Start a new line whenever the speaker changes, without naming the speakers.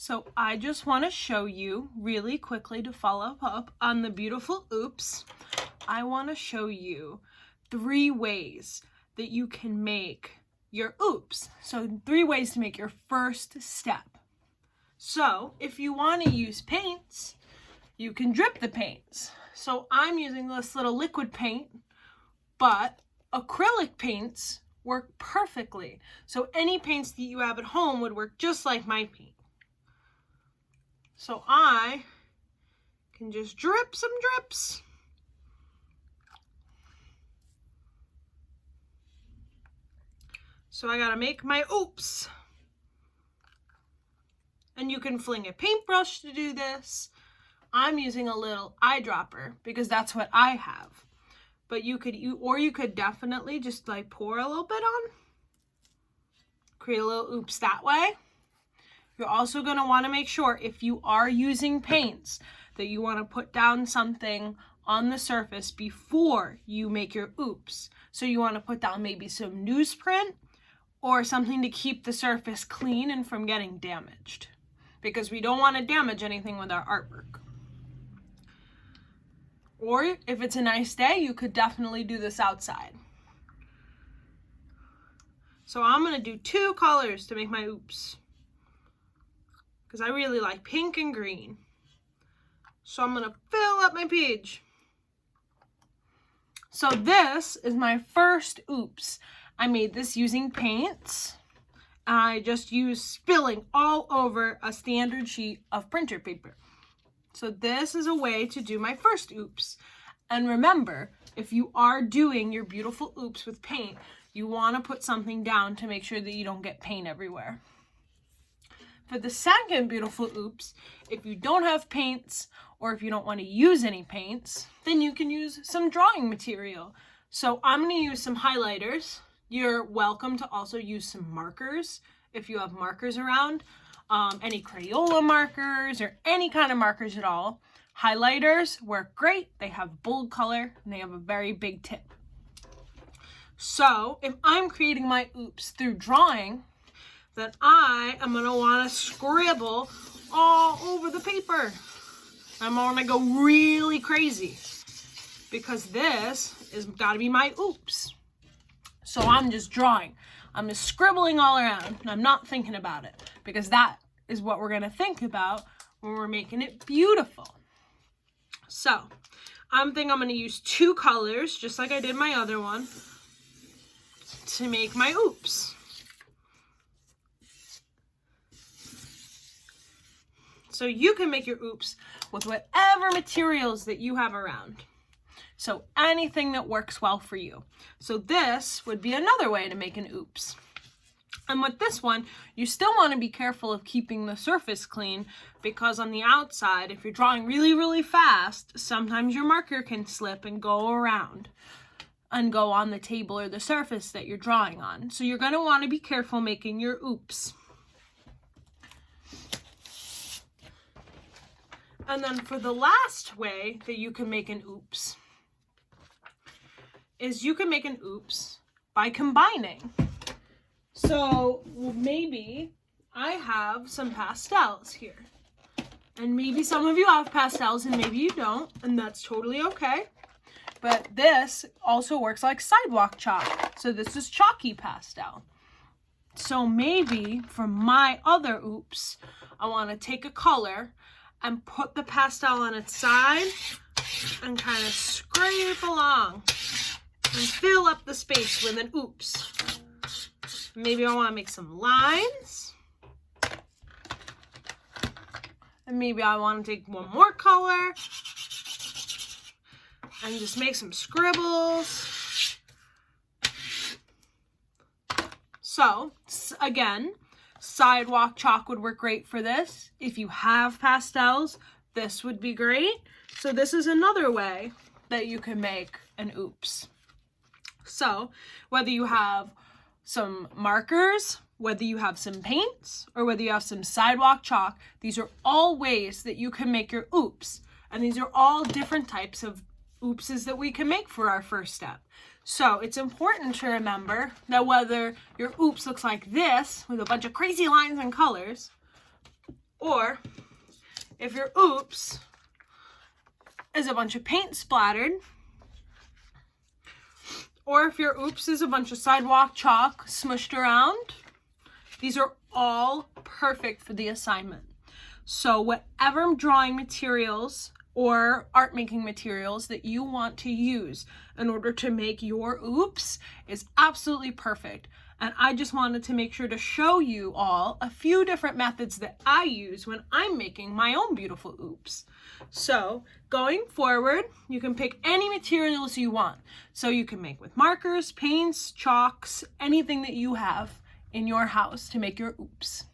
So I just want to show you really quickly to follow up on the beautiful oops. I want to show you 3 ways that you can make your oops. So 3 ways to make your first step. So if you want to use paints, you can drip the paints. So I'm using this little liquid paint, but acrylic paints work perfectly. So any paints that you have at home would work just like my paint. So I can just drip some drips. So I gotta make my oops. And you can fling a paintbrush to do this. I'm using a little eyedropper because that's what I have. But you could definitely just like pour a little bit on. Create a little oops that way. You're also going to want to make sure if you are using paints that you want to put down something on the surface before you make your oops. So you want to put down maybe some newsprint or something to keep the surface clean and from getting damaged, because we don't want to damage anything with our artwork. Or if it's a nice day, you could definitely do this outside. So I'm going to do 2 colors to make my oops, because I really like pink and green. So I'm gonna fill up my page. So this is my first oops. I made this using paints. I just used spilling all over a standard sheet of printer paper. So this is a way to do my first oops. And remember, if you are doing your beautiful oops with paint, you wanna put something down to make sure that you don't get paint everywhere. For the second beautiful oops, if you don't have paints or if you don't want to use any paints, then you can use some drawing material. So I'm going to use some highlighters. You're welcome to also use some markers if you have markers around, any Crayola markers or any kind of markers at all. Highlighters work great. They have bold color and they have a very big tip. So if I'm creating my oops through drawing, that I am going to want to scribble all over the paper. I'm going to go really crazy because this is got to be my oops. So I'm just drawing. I'm just scribbling all around and I'm not thinking about it, because that is what we're going to think about when we're making it beautiful. So I'm going to use 2 colors, just like I did my other one, to make my oops. So you can make your oops with whatever materials that you have around. So anything that works well for you. So this would be another way to make an oops. And with this one, you still want to be careful of keeping the surface clean, because on the outside, if you're drawing really, really fast, sometimes your marker can slip and go around and go on the table or the surface that you're drawing on. So you're going to want to be careful making your oops. And then for the last way that you can make an oops is you can make an oops by combining. So maybe I have some pastels here. And maybe some of you have pastels and maybe you don't, and that's totally okay. But this also works like sidewalk chalk. So this is chalky pastel. So maybe for my other oops, I want to take a color and put the pastel on its side and kind of scrape along and fill up the space with an oops. Maybe I want to make some lines. And maybe I want to take one more color and just make some scribbles. So, again, sidewalk chalk would work great for this. If you have pastels, this would be great. So this is another way that you can make an oops. So whether you have some markers, whether you have some paints, or whether you have some sidewalk chalk, these are all ways that you can make your oops. And these are all different types of oopses that we can make for our first step. So it's important to remember that whether your oops looks like this with a bunch of crazy lines and colors, Or if your oops is a bunch of paint splattered, or if your oops is a bunch of sidewalk chalk smushed around, these are all perfect for the assignment. So whatever drawing materials or art making materials that you want to use in order to make your oops is absolutely perfect. And I just wanted to make sure to show you all a few different methods that I use when I'm making my own beautiful oops. So going forward, you can pick any materials you want. So you can make with markers, paints, chalks, anything that you have in your house to make your oops.